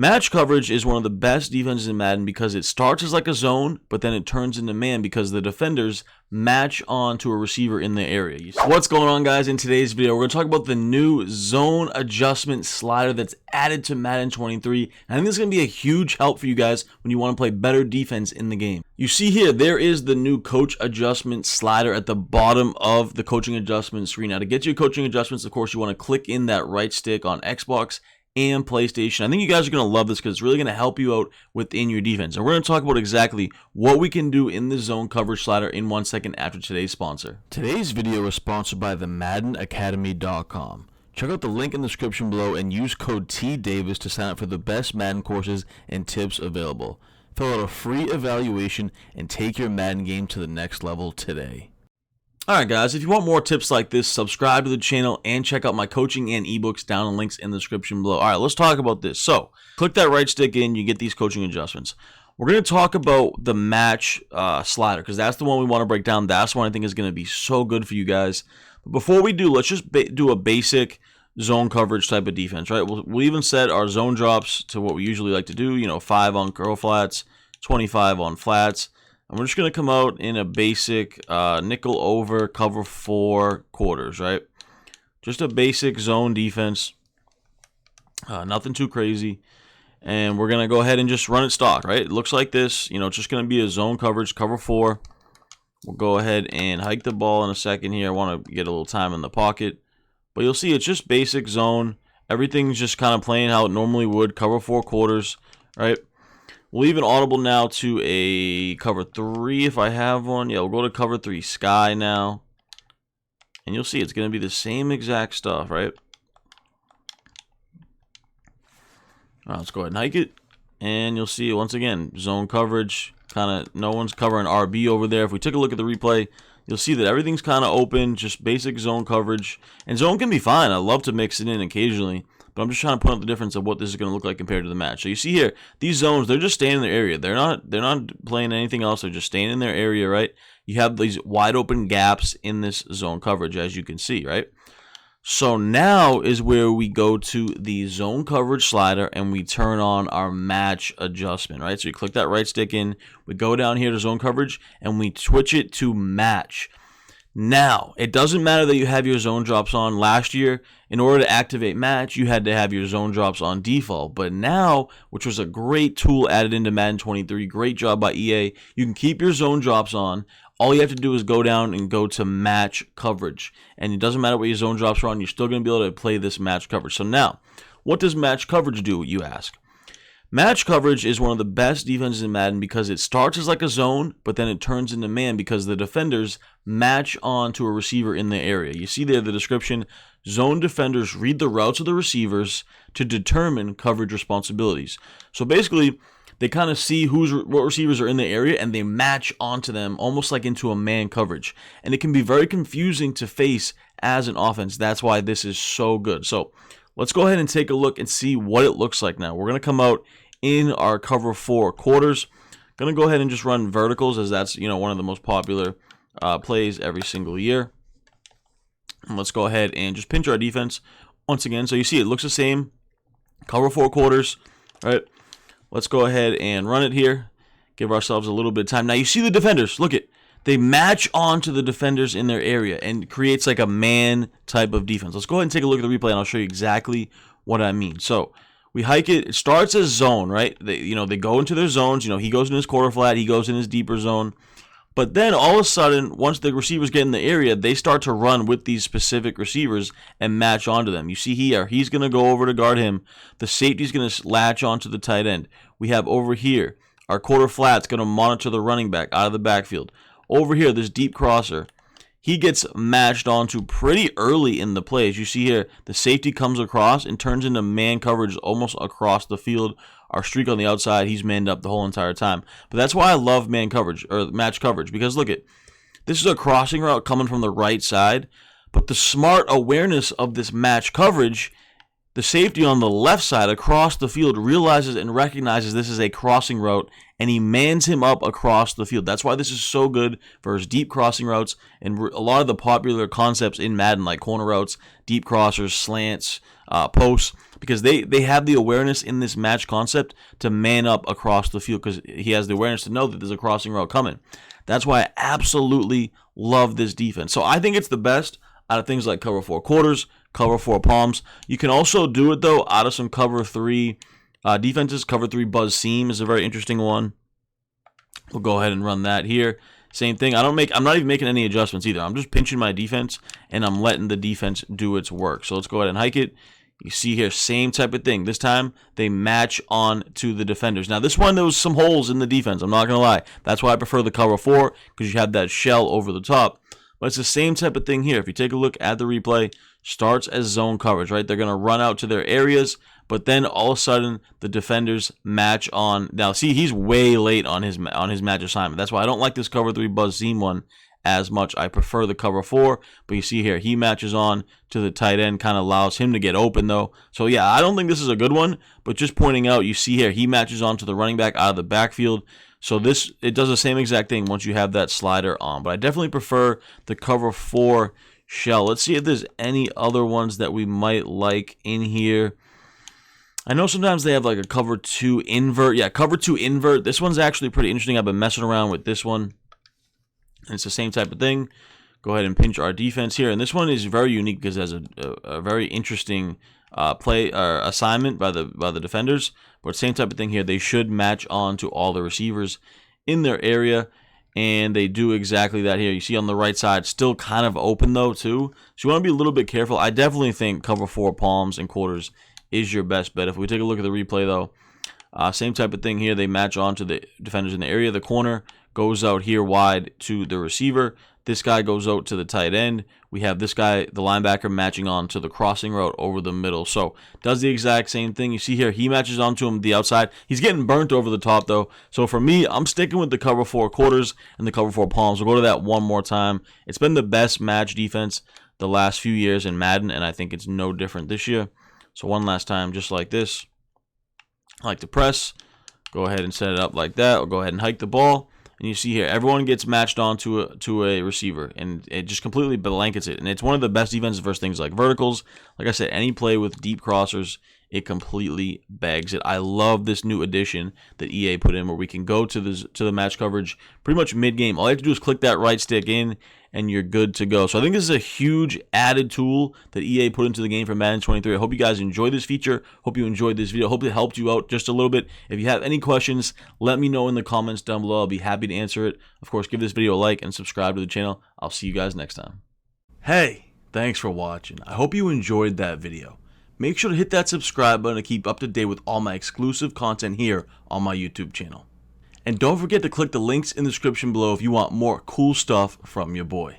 Match coverage is one of the best defenses in Madden because it starts as like a zone, but then it turns into man because the defenders match on to a receiver in the area. What's going on, guys? In today's video, we're going to talk about the new zone adjustment slider that's added to Madden 23. And I think this is going to be a huge help for you guys when you want to play better defense in the game. You see here, there is the new coach adjustment slider at the bottom of the coaching adjustment screen. Now, to get to your coaching adjustments, of course, you want to click in that right stick on Xbox and PlayStation. I think you guys are going to love this because it's really going to help you out within your defense. And we're going to talk about exactly what we can do in the zone coverage slider in 1 second after today's sponsor. Today's video is sponsored by the MaddenAcademy.com. Check out the link in the description below and use code TDavis to sign up for the best Madden courses and tips available. Fill out a free evaluation and take your Madden game to the next level today. Alright guys, if you want more tips like this, subscribe to the channel and check out my coaching and ebooks down in links in the description below. Alright, let's talk about this. So, click that right stick in, you get these coaching adjustments. We're going to talk about the match slider because that's the one we want to break down. That's one I think is going to be so good for you guys. But before we do, let's just do a basic zone coverage type of defense, right? We'll even set our zone drops to what we usually like to do, 5 on curl flats, 25 on flats. And we're just going to come out in a basic nickel over cover 4 quarters, right? Just a basic zone defense. Nothing too crazy. And we're going to go ahead and just run it stock, right? It looks like this. It's just going to be a zone coverage, cover 4. We'll go ahead and hike the ball in a second here. I want to get a little time in the pocket. But you'll see it's just basic zone. Everything's just kind of playing how it normally would. Cover 4 quarters, right? We'll leave an audible now to a cover 3 if I have one. Yeah, we'll go to cover 3 sky now. And you'll see it's going to be the same exact stuff, right? All right, let's go ahead and hike it. And you'll see, once again, zone coverage. Kind of, no one's covering RB over there. If we took a look at the replay, you'll see that everything's kind of open. Just basic zone coverage. And zone can be fine. I love to mix it in occasionally. But I'm just trying to point out the difference of what this is going to look like compared to the match. So you see here, these zones, they're just staying in their area. They're not playing anything else. They're just staying in their area, right? You have these wide open gaps in this zone coverage, as you can see, right? So now is where we go to the zone coverage slider and we turn on our match adjustment, right? So you click that right stick in, we go down here to zone coverage and we switch it to match. Now, it doesn't matter that you have your zone drops on. Last year, in order to activate match, you had to have your zone drops on default. But now, which was a great tool added into Madden 23, great job by EA, you can keep your zone drops on. All you have to do is go down and go to match coverage. And it doesn't matter what your zone drops are on, you're still going to be able to play this match coverage. So now, what does match coverage do, you ask? Match coverage is one of the best defenses in Madden because it starts as like a zone, but then it turns into man because the defenders match on to a receiver in the area. You see there the description, zone defenders read the routes of the receivers to determine coverage responsibilities. So basically, they kind of see what receivers are in the area and they match onto them almost like into a man coverage. And it can be very confusing to face as an offense. That's why this is so good. So let's go ahead and take a look and see what it looks like now. We're going to come out in our cover 4 quarters. Going to go ahead and just run verticals as that's, one of the most popular plays every single year. And let's go ahead and just pinch our defense once again. So you see it looks the same. Cover 4 quarters, right? Let's go ahead and run it here. Give ourselves a little bit of time. Now you see the defenders. Look it. They match on to the defenders in their area and creates like a man type of defense. Let's go ahead and take a look at the replay and I'll show you exactly what I mean. So we hike it. It starts as zone, right? They go into their zones. He goes in his quarter flat. He goes in his deeper zone. But then all of a sudden, once the receivers get in the area, they start to run with these specific receivers and match onto them. You see here, he's going to go over to guard him. The safety's going to latch onto the tight end. We have over here, our quarter flat's going to monitor the running back out of the backfield. Over here, this deep crosser, he gets matched onto pretty early in the play. As you see here, the safety comes across and turns into man coverage almost across the field. Our streak on the outside, he's manned up the whole entire time. But that's why I love man coverage or match coverage because look this is a crossing route coming from the right side. But the smart awareness of this match coverage The safety on the left side across the field realizes and recognizes this is a crossing route, and he mans him up across the field. That's why this is so good for his deep crossing routes and a lot of the popular concepts in Madden, like corner routes, deep crossers, slants, posts, because they have the awareness in this match concept to man up across the field because he has the awareness to know that there's a crossing route coming. That's why I absolutely love this defense. So I think it's the best out of things like cover 4 quarters, cover 4 palms. You can also do it, though, out of some cover 3 defenses. Cover 3 buzz seam is a very interesting one. We'll go ahead and run that here. Same thing. I'm not even making any adjustments either. I'm just pinching my defense, and I'm letting the defense do its work. So let's go ahead and hike it. You see here, same type of thing. This time, they match on to the defenders. Now, this one, there was some holes in the defense. I'm not going to lie. That's why I prefer the cover 4, because you have that shell over the top. But it's the same type of thing here. If you take a look at the replay, starts as zone coverage, right? They're going to run out to their areas, but then all of a sudden, the defenders match on. Now, see, he's way late on his match assignment. That's why I don't like this cover 3 buzz seam one as much. I prefer the cover 4, but you see here, he matches on to the tight end, kind of allows him to get open, though. So, yeah, I don't think this is a good one, but just pointing out, you see here, he matches on to the running back out of the backfield. So it does the same exact thing once you have that slider on. But I definitely prefer the cover 4 shell. Let's see if there's any other ones that we might like in here. I know sometimes they have like a cover 2 invert. Yeah, cover 2 invert. This one's actually pretty interesting. I've been messing around with this one. And it's the same type of thing. Go ahead and pinch our defense here. And this one is very unique because it has a very interesting play assignment by the defenders. But same type of thing here. They should match on to all the receivers in their area. And they do exactly that here. You see on the right side, still kind of open though too. So you want to be a little bit careful. I definitely think cover 4 palms and quarters is your best bet. If we take a look at the replay though, same type of thing here. They match on to the defenders in the area. The corner goes out here wide to the receiver. This guy goes out to the tight end. We have this guy, the linebacker, matching on to the crossing route over the middle. So does the exact same thing. You see here, he matches onto him the outside. He's getting burnt over the top, though. So for me, I'm sticking with the cover 4 quarters and the cover 4 palms. We'll go to that one more time. It's been the best match defense the last few years in Madden, and I think it's no different this year. So one last time, just like this. I like to press. Go ahead and set it up like that. We'll go ahead and hike the ball. And you see here, everyone gets matched on to a receiver, and it just completely blankets it. And it's one of the best defenses versus things like verticals. Like I said, any play with deep crossers, it completely bags it. I love this new addition that EA put in where we can go to the match coverage pretty much mid-game. All you have to do is click that right stick in, and you're good to go. So I think this is a huge added tool that EA put into the game for Madden 23. I hope you guys enjoyed this feature. Hope you enjoyed this video. Hope it helped you out just a little bit. If you have any questions, let me know in the comments down below. I'll be happy to answer it. Of course, give this video a like and subscribe to the channel. I'll see you guys next time. Hey, thanks for watching. I hope you enjoyed that video. Make sure to hit that subscribe button to keep up to date with all my exclusive content here on my YouTube channel. And don't forget to click the links in the description below if you want more cool stuff from your boy.